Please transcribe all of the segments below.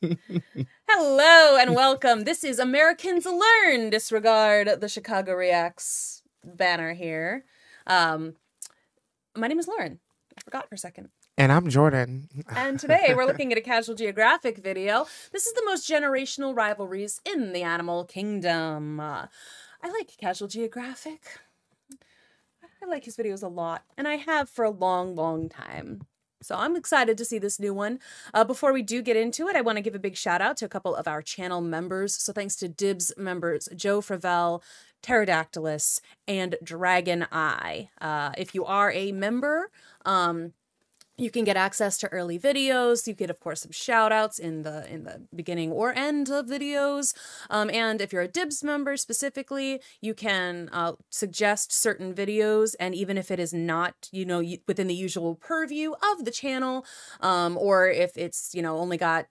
Hello and welcome. This is Americans Learn Disregard the Chicago Reacts banner here. My name is Lauren. I forgot for a second. And I'm Jordan. And today we're looking at a Casual Geographic video. This is the most generational rivalries in the animal kingdom. I like Casual Geographic. I like his videos a lot, and I have for a long, long time. So I'm excited to see this new one. Before we do get into it, I want to give a big shout out to a couple of our channel members. So thanks to Dibs members, Joe Fravel, Pterodactylus, and Dragon Eye. If you are a member, you can get access to early videos. You get, of course, some shout outs in the beginning or end of videos. And if you're a Dibs member specifically, you can suggest certain videos. And even if it is not, within the usual purview of the channel, or if it's, only got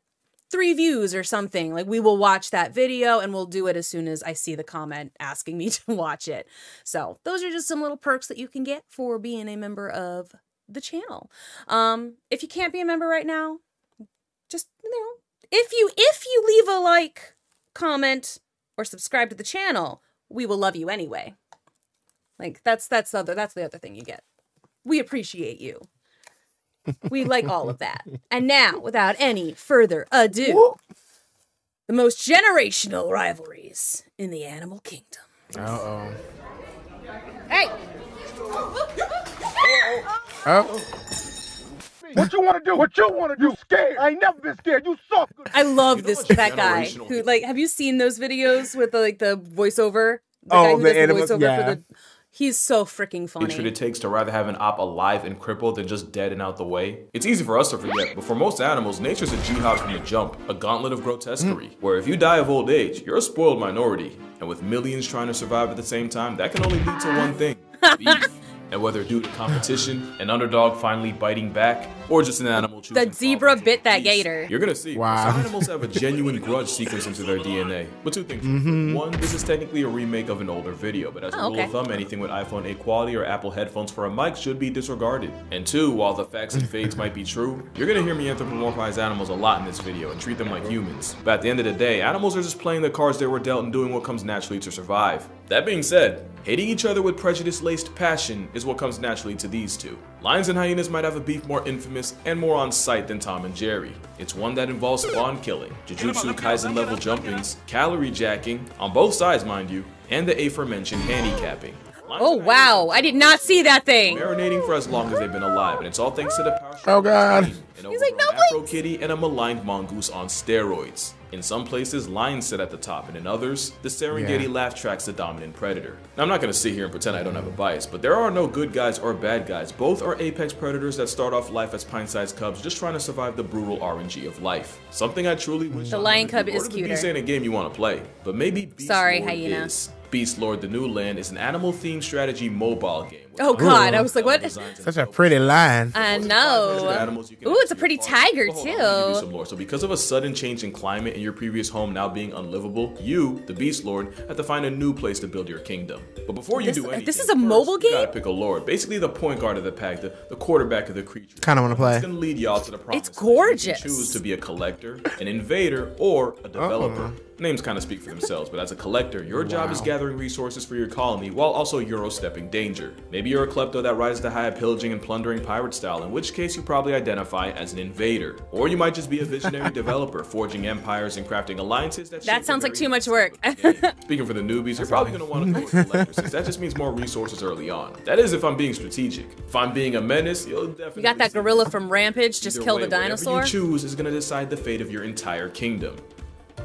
3 views or something, like, we will watch that video and we'll do it as soon as I see the comment asking me to watch it. So those are just some little perks that you can get for being a member of the channel. If you can't be a member right now, just, if you leave a like, comment, or subscribe to the channel, we will love you anyway. Like, that's the other thing you get. We appreciate you. We like all of that. And now, without any further ado, the most generational rivalries in the animal kingdom. Uh-oh. Hey! Oh. What you want to do? What you want to do? Scared? I ain't never been scared. You soft. I love that guy who, like, have you seen those videos with the voiceover? The guy who does the voiceover for the. He's so freaking funny. What it takes to rather have an op alive and crippled than just dead and out the way. It's easy for us to forget, but for most animals, nature's a jihad from the jump, a gauntlet of grotesquerie, where if you die of old age, you're a spoiled minority. And with millions trying to survive at the same time, that can only lead to one thing: beef. And whether due to competition, an underdog finally biting back, or just an animal choosing the zebra bit that gator. You're gonna see. Wow. Some animals have a genuine grudge sequence into their DNA. But 2 things. One, this is technically a remake of an older video, but as a rule of thumb, anything with iPhone 8 quality or Apple headphones for a mic should be disregarded. And 2, while the facts and fades might be true, you're gonna hear me anthropomorphize animals a lot in this video and treat them like humans. But at the end of the day, animals are just playing the cards they were dealt and doing what comes naturally to survive. That being said, hating each other with prejudice-laced passion is what comes naturally to these two. Lions and hyenas might have a beef more infamous and more on sight than Tom and Jerry. It's one that involves spawn killing, Jujutsu Kaisen level jumpings, calorie jacking, on both sides mind you, and the aforementioned handicapping. Oh wow, I did not see that thing. Marinating for as long as they've been alive, and it's all thanks to the power. Oh god. He's like, no, Afro Kitty and a maligned mongoose on steroids. In some places, lions sit at the top, and in others, the Serengeti laugh track's the dominant predator. Now, I'm not going to sit here and pretend I don't have a bias, but there are no good guys or bad guys. Both are apex predators that start off life as pint-sized cubs just trying to survive the brutal RNG of life. Something I truly wish the lion cub is cuter. Beast ain't a game you want to play, but maybe Beast Sorry, Lord hyena. is. Beast Lord the New Land is an animal-themed strategy mobile game. Oh god, I was like, what? Such a pretty lion. I know. Ooh, it's a pretty tiger too. So because of a sudden change in climate and your previous home now being unlivable, you, the Beast Lord, have to find a new place to build your kingdom. But before you do anything, this is a mobile game? You gotta pick a lord, basically the point guard of the pack, the quarterback of the creature. Kind of want to play. It's gonna lead y'all to the promise. It's gorgeous. You can choose to be a collector, an invader, or a developer. Names kind of speak for themselves, but as a collector, your job is gathering resources for your colony while also Euro-stepping danger. Maybe you're a klepto that rises to high pillaging and plundering pirate style, in which case you probably identify as an invader. Or you might just be a visionary developer, forging empires and crafting alliances that sounds like too much work. Speaking for the newbies, you're probably going to want to go with collector, since that just means more resources early on. That is if I'm being strategic. If I'm being a menace, you'll definitely... You got that gorilla from Rampage, just kill the dinosaur? Whatever you choose is going to decide the fate of your entire kingdom.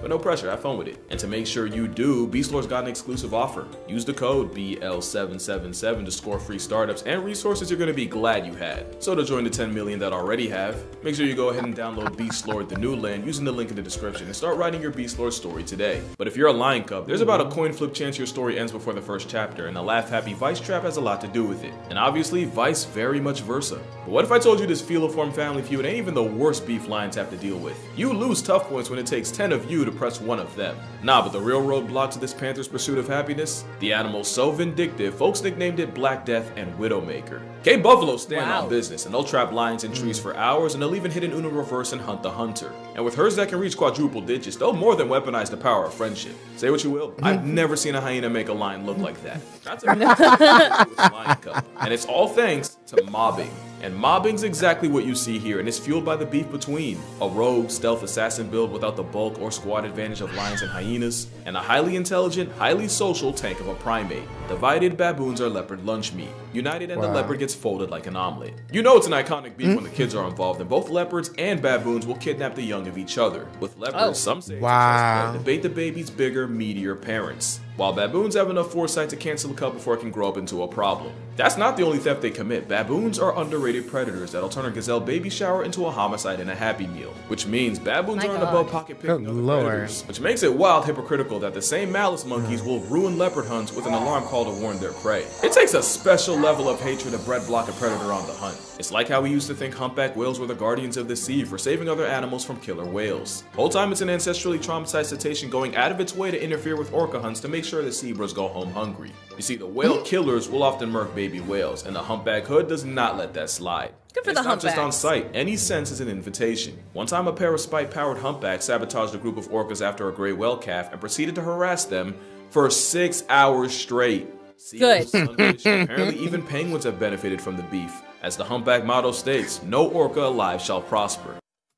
But no pressure, have fun with it. And to make sure you do, Beast Lord's got an exclusive offer. Use the code BL777 to score free startups and resources you're gonna be glad you had. So to join the 10 million that already have, make sure you go ahead and download Beast Lord the New Land using the link in the description and start writing your Beast Lord story today. But if you're a lion cub, there's about a coin flip chance your story ends before the first chapter, and the laugh happy Vice trap has a lot to do with it. And obviously, Vice very much versa. But what if I told you this filiform family feud ain't even the worst beef lions have to deal with? You lose tough points when it takes 10 of you to press one of them. Nah, but the real roadblock to this panther's pursuit of happiness? The animal so vindictive, folks nicknamed it Black Death and Widowmaker. Cape buffaloes stand on business, and they'll trap lions in trees for hours, and they'll even hit an Uno reverse and hunt the hunter. And with herds that can reach quadruple digits, they'll more than weaponize the power of friendship. Say what you will, I've never seen a hyena make a lion look like that. That's a lion cub. And it's all thanks to mobbing. And mobbing's exactly what you see here, and it's fueled by the beef between a rogue stealth assassin build without the bulk or squad advantage of lions and hyenas, and a highly intelligent, highly social tank of a primate. Divided, baboons are leopard lunch meat. United, and the leopard gets folded like an omelet. You know it's an iconic beef when the kids are involved, and both leopards and baboons will kidnap the young of each other. With leopards, some say it's a debate the baby's bigger, meatier parents, while baboons have enough foresight to cancel a cub before it can grow up into a problem. That's not the only theft they commit. Baboons are underrated predators that'll turn a gazelle baby shower into a homicide and a happy meal, which means baboons aren't above pocket picking other predators, which makes it wild hypocritical that the same malice monkeys will ruin leopard hunts with an alarm call to warn their prey. It takes a special level of hatred to bread block a predator on the hunt. It's like how we used to think humpback whales were the guardians of the sea for saving other animals from killer whales. Whole time it's an ancestrally traumatized cetacean going out of its way to interfere with orca hunts to make sure the zebras go home hungry. You see, the whale killers will often murk baby whales, and the humpback hood does not let that slide. Good for the humpbacks. It's not just on sight. Any sense is an invitation. One time a pair of spite-powered humpbacks sabotaged a group of orcas after a gray whale calf and proceeded to harass them for 6 hours straight. Good. Apparently even penguins have benefited from the beef. As the humpback motto states, no orca alive shall prosper.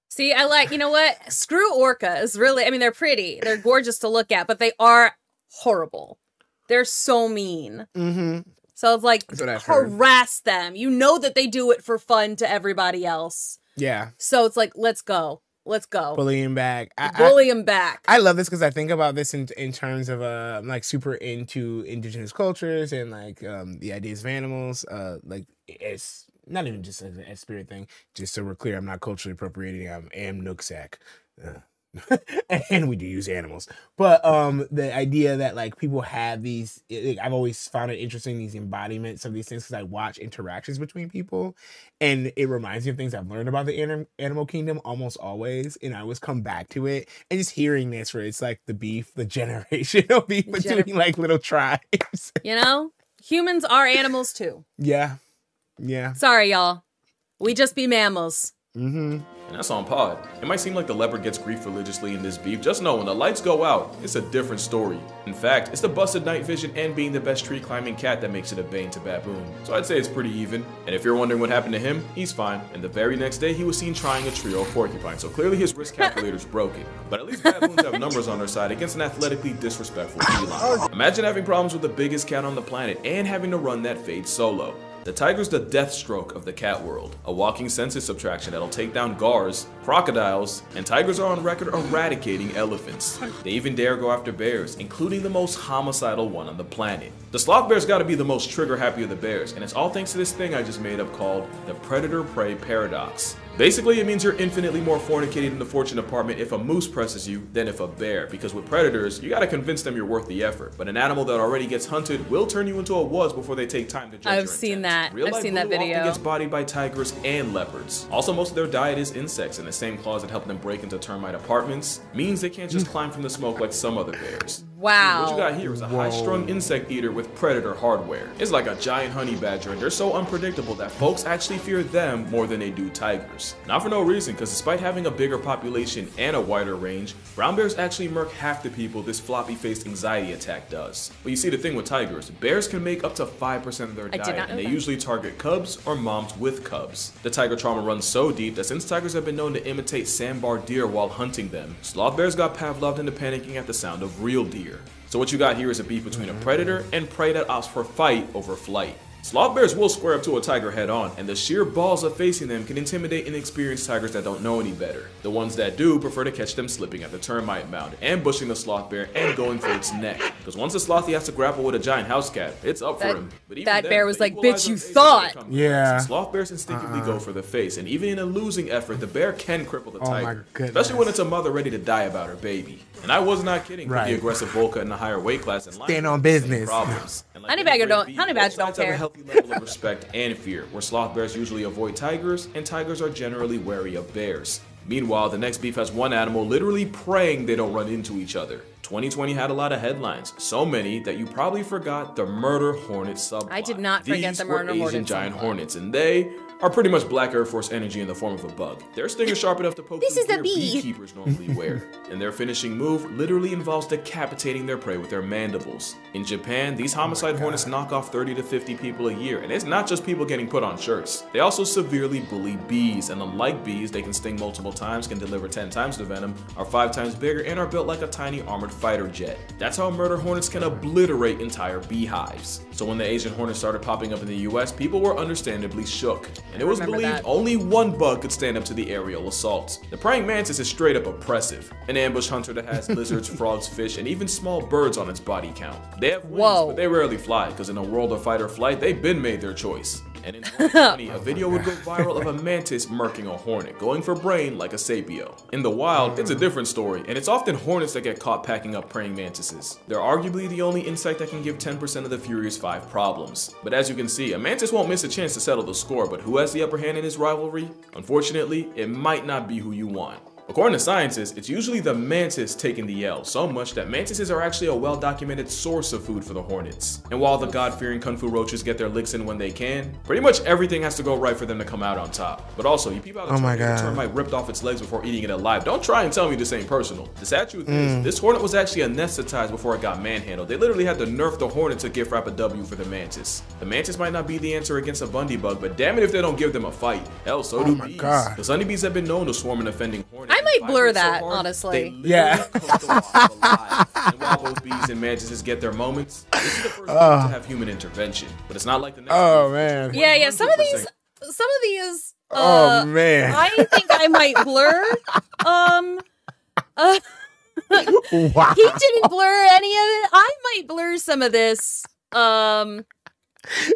See, I like, you know what? Screw orcas, really. I mean, they're pretty. They're gorgeous to look at, but they are horrible. They're so mean. So it's like, harass them. You know that they do it for fun to everybody else. Yeah. So it's like, let's go. Let's go. Bully him back. Bully him back. I love this because I think about this in terms of I'm like super into indigenous cultures and like the ideas of animals. Like it's not even just a spirit thing. Just so we're clear, I'm not culturally appropriating. I am Nooksack. And we do use animals, but the idea that like people have these, I've always found it interesting, these embodiments of these things, because I watch interactions between people and it reminds me of things I've learned about the animal kingdom almost always, and I always come back to it, and just hearing this where it's like the beef, the generational beef between like little tribes. You know, humans are animals too. Yeah. Sorry, y'all. We just be mammals. And that's on pod. It might seem like the leopard gets grief religiously in this beef. Just know when the lights go out, it's a different story. In fact, it's the busted night vision and being the best tree climbing cat that makes it a bane to baboon. So I'd say it's pretty even. And if you're wondering what happened to him, he's fine. And the very next day, he was seen trying a trio of porcupine. So clearly his risk calculator's broken. But at least baboons have numbers on their side against an athletically disrespectful feline. Imagine having problems with the biggest cat on the planet and having to run that fade solo. The tiger's the death stroke of the cat world, a walking census subtraction that'll take down gars, crocodiles, and tigers are on record eradicating elephants. They even dare go after bears, including the most homicidal one on the planet. The sloth bear's gotta be the most trigger happy of the bears, and it's all thanks to this thing I just made up called the predator-prey paradox. Basically, it means you're infinitely more fornicated in the fortune department if a moose presses you than if a bear, because with predators, you gotta convince them you're worth the effort, but an animal that already gets hunted will turn you into a was before they take time to judge your I've seen intent. that. Real I've life seen that Bulu video. often gets bodied by tigers and leopards. Also, most of their diet is insects, and the same claws that help them break into termite apartments means they can't just climb from the smoke like some other bears. Wow. What you got here is a high-strung insect eater with predator hardware. It's like a giant honey badger, and they're so unpredictable that folks actually fear them more than they do tigers. Not for no reason, because despite having a bigger population and a wider range, brown bears actually murk half the people this floppy-faced anxiety attack does. But you see, the thing with tigers, bears can make up to 5% of their diet, and they usually target cubs or moms with cubs. The tiger trauma runs so deep that since tigers have been known to imitate sandbar deer while hunting them, sloth bears got Pavloved into panicking at the sound of real deer. So what you got here is a beef between a predator and prey that opts for fight over flight. Sloth bears will square up to a tiger head on, and the sheer balls of facing them can intimidate inexperienced tigers that don't know any better. The ones that do prefer to catch them slipping at the termite mound, ambushing the sloth bear and going for its neck. Because once a slothy has to grapple with a giant house cat, it's up for him. But even that then, bear was like, bitch, you thought! Yeah. Sloth bears instinctively go for the face, and even in a losing effort, the bear can cripple the tiger. Especially when it's a mother ready to die about her baby. And I was not kidding with the aggressive volca in the higher weight class. And stand on business. Like honey badger don't care. A healthy level of respect and fear, where sloth bears usually avoid tigers, and tigers are generally wary of bears. Meanwhile, the next beef has one animal literally praying they don't run into each other. 2020 had a lot of headlines, so many that you probably forgot the murder hornet subplot. I did not forget the murder hornet Asian giant subplot. hornets, and they are pretty much Black Air Force energy in the form of a bug. Their sting is sharp enough to poke through gear beekeepers normally wear, and their finishing move literally involves decapitating their prey with their mandibles. In Japan, these homicide hornets knock off 30 to 50 people a year, and it's not just people getting put on shirts. They also severely bully bees, and unlike bees, they can sting multiple times, can deliver 10 times the venom, are 5 times bigger, and are built like a tiny armored fighter jet. That's how murder hornets can obliterate entire beehives. So when the Asian hornets started popping up in the US, people were understandably shook, and it was believed only one bug could stand up to the aerial assault. The praying mantis is straight up oppressive, an ambush hunter that has lizards, frogs, fish, and even small birds on its body count. They have wings, but they rarely fly, because in a world of fight or flight, they've been made their choice. And in 2020, a video would go viral of a mantis murking a hornet, going for brain like a sapio. In the wild, it's a different story, and it's often hornets that get caught packing up praying mantises. They're arguably the only insect that can give 10% of the Furious 5 problems. But as you can see, a mantis won't miss a chance to settle the score, but who has the upper hand in this rivalry? Unfortunately, it might not be who you want. According to scientists, it's usually the mantis taking the L, so much that mantises are actually a well-documented source of food for the hornets. And while the God-fearing kung fu roaches get their licks in when they can, pretty much everything has to go right for them to come out on top. But also, you peep out the termite ripped off its legs before eating it alive. Don't try and tell me this ain't personal. The sad truth is, this hornet was actually anesthetized before it got manhandled. They literally had to nerf the hornet to gift wrap a W for the mantis. The mantis might not be the answer against a Bundy bug, but damn it if they don't give them a fight. Hell, so do bees. Because honeybees have been known to swarm an offending hornet. I might blur that, honestly. Yeah. And while both bees and mantises get their moments, this is the first time to have human intervention. But it's not like the next. Oh man. Yeah. Some of these. Oh man. I think I might blur. Wow. He didn't blur any of it. I might blur some of this.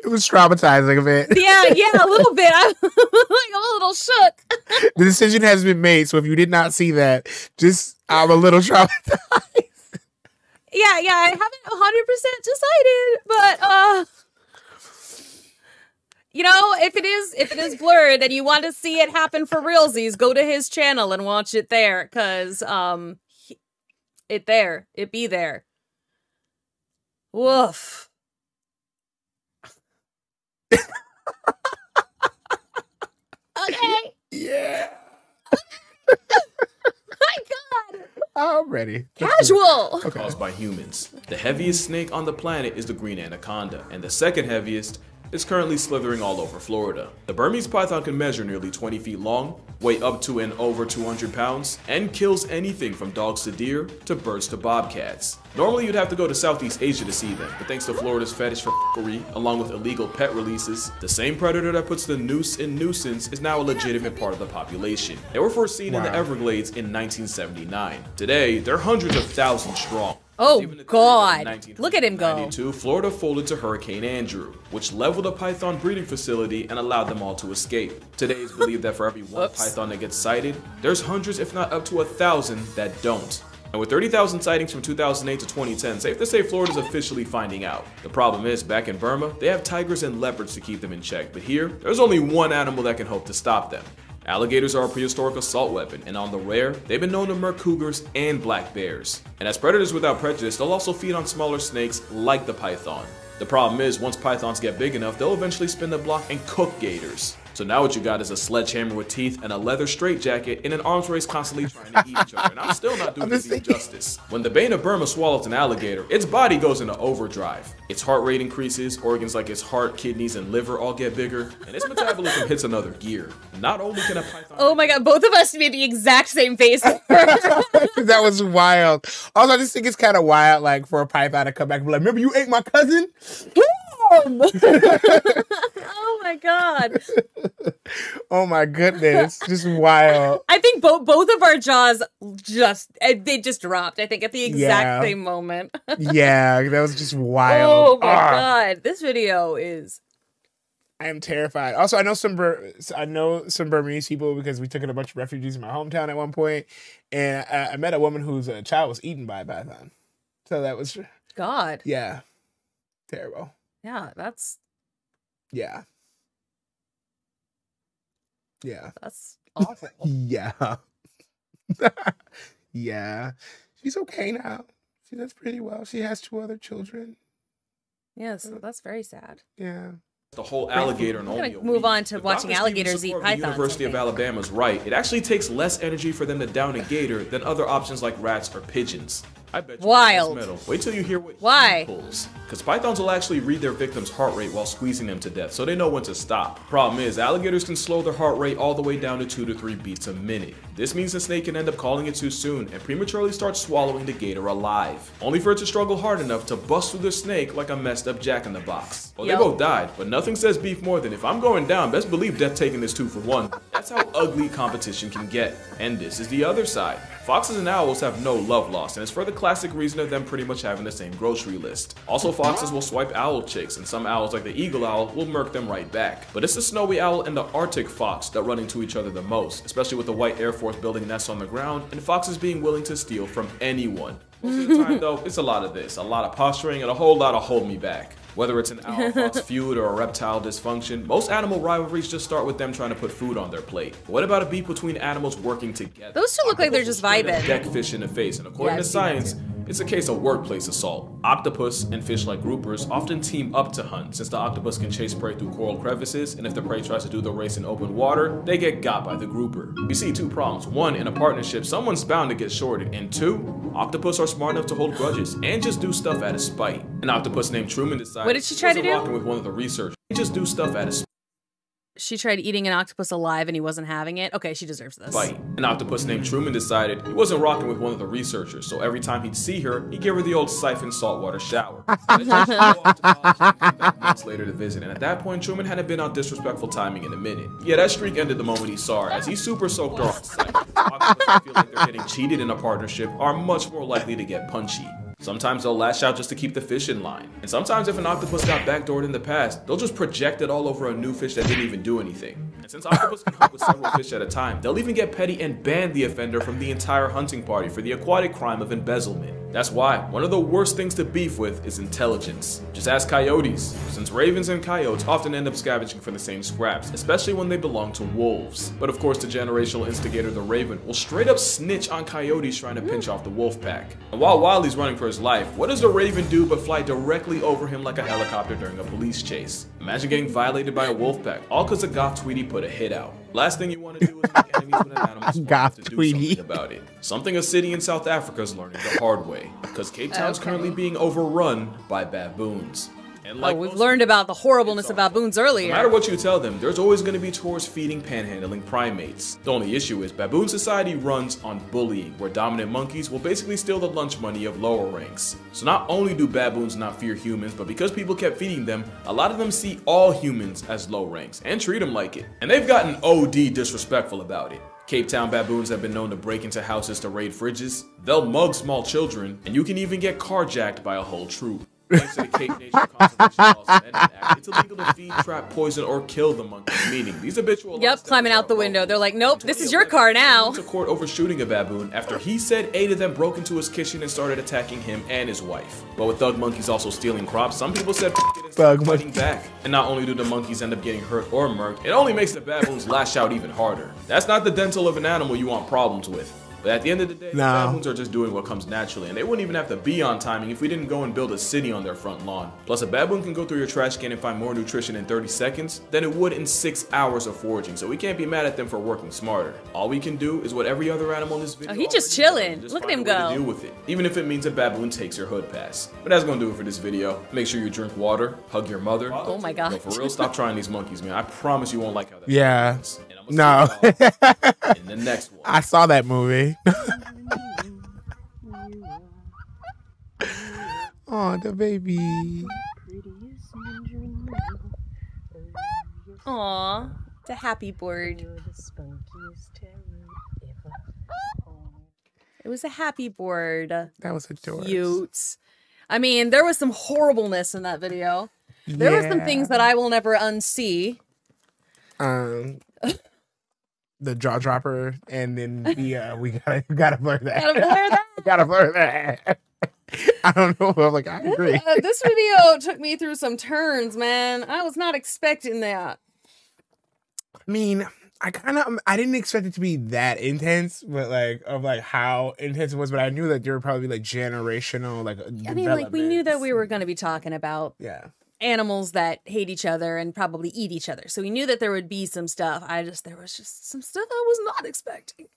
It was traumatizing a bit. Yeah, a little bit. I'm a little shook. The decision has been made, so if you did not see that, I'm a little traumatized. Yeah, I haven't 100% decided, but you know, if it is blurred and you want to see it happen for realsies, go to his channel and watch it there, cause it be there. Woof. Okay. Yeah. My God. I'm ready. Casual. Okay. Caused by humans. The heaviest snake on the planet is the green anaconda, and the second heaviest is currently slithering all over Florida. The Burmese python can measure nearly 20 feet long, weigh up to and over 200 pounds, and kills anything from dogs to deer to birds to bobcats. Normally you'd have to go to Southeast Asia to see them, but thanks to Florida's fetish for f***ery, along with illegal pet releases, the same predator that puts the noose in nuisance is now a legitimate part of the population. They were first seen in the Everglades in 1979. Today, they're hundreds of thousands strong. Oh God, look at him go. Florida folded to Hurricane Andrew, which leveled a python breeding facility and allowed them all to escape. Today it's believed that for every one python that gets sighted, there's hundreds if not up to 1,000 that don't. And with 30,000 sightings from 2008 to 2010, safe to say Florida's officially finding out. The problem is, back in Burma, they have tigers and leopards to keep them in check, but here, there's only one animal that can hope to stop them. Alligators are a prehistoric assault weapon, and on the rare, they've been known to murk cougars and black bears. And as predators without prejudice, they'll also feed on smaller snakes like the python. The problem is, once pythons get big enough, they'll eventually spin the block and cook gators. So now what you got is a sledgehammer with teeth and a leather straitjacket in an arms race constantly trying to eat each other. And I'm still not doing this justice. When the Bane of Burma swallows an alligator, its body goes into overdrive. Its heart rate increases, organs like its heart, kidneys, and liver all get bigger, and its metabolism hits another gear. Not only can a python— Oh my God, both of us made the exact same face. That was wild. Also, I just think it's kind of wild, like, for a python to come back and be like, remember you ate my cousin? Oh my God. Oh my goodness. Just wild. I think both of our jaws they just dropped, I think, at the exact same moment. Yeah, that was just wild. Oh my God. This video is... I am terrified. Also, I know some Burmese people because we took in a bunch of refugees in my hometown at one point, and I met a woman whose child was eaten by a python. So that was... God. Yeah. Terrible. Yeah, that's... Yeah. Yeah. That's awful. Yeah. Yeah, she's okay now. She does pretty well. She has 2 other children. Yes, that's very sad. Yeah. The whole alligator and only a move week. on to If watching Dr. alligators Stevens' eat support of the pythons. University of Alabama's right. It actually takes less energy for them to down a gator than other options like rats or pigeons. I bet you Wild. metal. Wait till you hear what Why? he pulls. Because pythons will actually read their victim's heart rate while squeezing them to death, so they know when to stop. Problem is, alligators can slow their heart rate all the way down to 2 to 3 beats a minute. This means the snake can end up calling it too soon and prematurely start swallowing the gator alive, only for it to struggle hard enough to bust through the snake like a messed up jack-in-the-box. Well, they both died, but nothing says beef more than if I'm going down, best believe death taking this 2 for 1. That's how ugly competition can get. And this is the other side. Foxes and owls have no love lost, and it's for the classic reason of them pretty much having the same grocery list. Also, foxes will swipe owl chicks, and some owls like the eagle owl will murk them right back. But it's the snowy owl and the Arctic fox that run into each other the most, especially with the white Air Force building nests on the ground, and foxes being willing to steal from anyone. Most of the time though, it's a lot of this, a lot of posturing, and a whole lot of hold me back. Whether it's an owl-fox feud or a reptile dysfunction, most animal rivalries just start with them trying to put food on their plate. But what about a beef between animals working together? Those 2 look like they're just vibing. Deck fish in the face, and according to science, it's a case of workplace assault. Octopus and fish-like groupers often team up to hunt, since the octopus can chase prey through coral crevices, and if the prey tries to do the race in open water, they get got by the grouper. You see 2 problems. 1, in a partnership, someone's bound to get shorted, and 2, octopus are smart enough to hold grudges and just do stuff out of spite. An octopus named Truman decided what did she try to do? Walking with one of the researchers. They just do stuff out of spite. She tried eating an octopus alive and he wasn't having it. Okay, she deserves this. An octopus named Truman decided he wasn't rocking with one of the researchers, so every time he'd see her, he'd give her the old siphon saltwater shower. Months later to visit, and at that point, Truman hadn't been on disrespectful timing in a minute. Yeah, that streak ended the moment he saw her, as he super soaked her on sight. Octopuses that feel like they're getting cheated in a partnership are much more likely to get punchy. Sometimes they'll lash out just to keep the fish in line. And sometimes if an octopus got backdoored in the past, they'll just project it all over a new fish that didn't even do anything. And since octopus can hunt with several fish at a time, they'll even get petty and ban the offender from the entire hunting party for the aquatic crime of embezzlement. That's why one of the worst things to beef with is intelligence. Just ask coyotes, since ravens and coyotes often end up scavenging for the same scraps, especially when they belong to wolves. But of course, the generational instigator, the raven, will straight up snitch on coyotes trying to pinch off the wolf pack. And while Wiley's running for his life, what does the raven do but fly directly over him like a helicopter during a police chase? Imagine getting violated by a wolf pack, all because a goth Tweety put a hit out. Last thing you want to do is make enemies with an animal smart to do something about it. Something a city in South Africa is learning the hard way, because Cape Town's currently being overrun by baboons. And like we've learned about the horribleness of baboons earlier. No matter what you tell them, there's always going to be tourists feeding panhandling primates. The only issue is baboon society runs on bullying, where dominant monkeys will basically steal the lunch money of lower ranks. So not only do baboons not fear humans, but because people kept feeding them, a lot of them see all humans as low ranks and treat them like it. And they've gotten OD disrespectful about it. Cape Town baboons have been known to break into houses to raid fridges, they'll mug small children, and you can even get carjacked by a whole troop. Thanks to the Cape Nation Conservation Laws Amendment Act, it's illegal to feed, trap, poison, or kill the monkeys, meaning these habitual climbing out the window. They're like, nope, this is your car now. To court over shooting a baboon after he said 8 of them broke into his kitchen and started attacking him and his wife. But with thug monkeys also stealing crops, some people said thug fighting back. And not only do the monkeys end up getting hurt or murked, it only makes the baboons lash out even harder. That's not the dental of an animal you want problems with. But at the end of the day, the baboons are just doing what comes naturally, and they wouldn't even have to be on timing if we didn't go and build a city on their front lawn. Plus, a baboon can go through your trash can and find more nutrition in 30 seconds than it would in 6 hours of foraging, so we can't be mad at them for working smarter. All we can do is what every other animal in this video he just chilling. Look at him go. Deal with it, even if it means a baboon takes your hood pass. But that's gonna do it for this video. Make sure you drink water, hug your mother. Oh my god. No, for real, stop trying these monkeys, man. I promise you won't like how that feels. No. In the next one. I saw that movie. Oh, the baby. Aw, the happy bird. It was a happy bird. That was adorable. Cute. I mean, there was some horribleness in that video. There were some things that I will never unsee. The jaw dropper, and then the we gotta blur that. Gotta blur that. Gotta blur that. I don't know. I'm like, I agree. This video took me through some turns, man. I was not expecting that. I mean, I didn't expect it to be that intense, but like of like how intense it was. But I knew that there were probably like generational like. I mean, like we knew that we were going to be talking about animals that hate each other and probably eat each other, so we knew that there would be some stuff. There was just some stuff I was not expecting.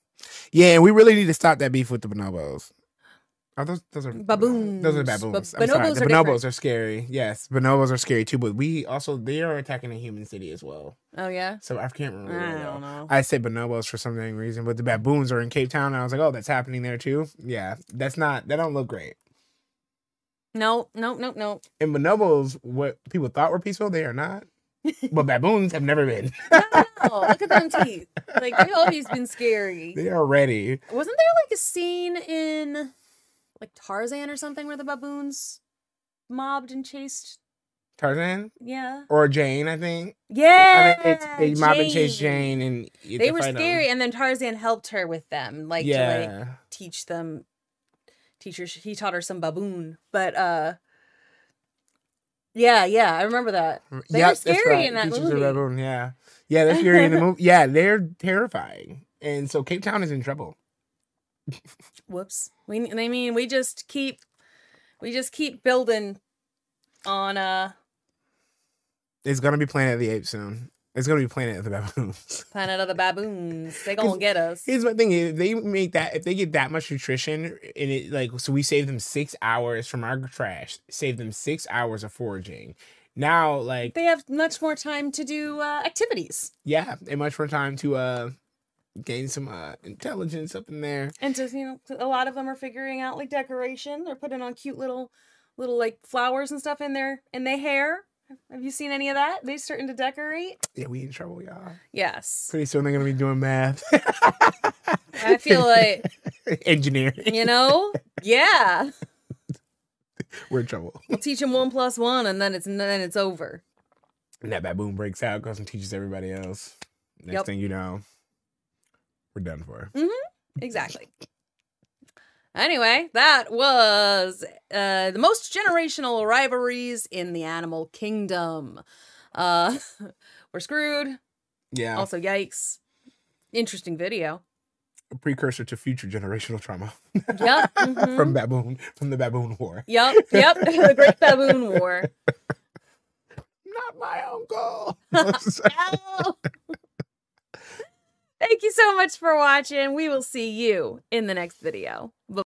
Yeah, and we really need to stop that beef with the bonobos. Oh, those are baboons. Those are baboons. I'm sorry. The bonobos are scary. Yes, bonobos are scary too. But they are attacking a human city as well. Oh yeah. So I can't remember. I don't know. I said bonobos for some reason, but the baboons are in Cape Town, and I was like, oh, that's happening there too. Yeah, that don't look great. No. And bonobos, what people thought were peaceful, they are not. But baboons have never been. No, look at them teeth. Like they always been scary. They are ready. Wasn't there like a scene in like Tarzan or something where the baboons mobbed and chased Tarzan? Yeah. Or Jane, I think. Yeah. I mean, they mobbed and chased Jane, and they were scary, and then Tarzan helped her with them, like to like teach them. He taught her some baboon, but yeah, I remember that. They were scary in that movie. Baboon, yeah, they're scary in the movie. Yeah, they're terrifying, and so Cape Town is in trouble. Whoops. We just keep building on It's gonna be Planet of the Apes soon. It's gonna be Planet of the Baboons. Planet of the Baboons. They gonna get us. Here's my thing: if they get that much nutrition in it, so we save them 6 hours from our trash, save them 6 hours of foraging. Now, like they have much more time to do activities. Yeah, and much more time to gain some intelligence up in there. And to a lot of them are figuring out like decoration. They're putting on cute little like flowers and stuff in their hair. Have you seen any of that? They starting to decorate. Yeah, we in trouble, y'all. Yes. Pretty soon they're gonna be doing math. I feel like engineering. Yeah. We're in trouble. We'll teach them 1 + 1, and then it's over. And that baboon breaks out, goes and teaches everybody else. Next thing you know, we're done for. Exactly. Anyway, that was the most generational rivalries in the animal kingdom. We're screwed. Yeah. Also, yikes. Interesting video. A precursor to future generational trauma. Yep. From the Baboon War. Yep. The Great Baboon War. Not my uncle. No. Thank you so much for watching. We will see you in the next video. Bye.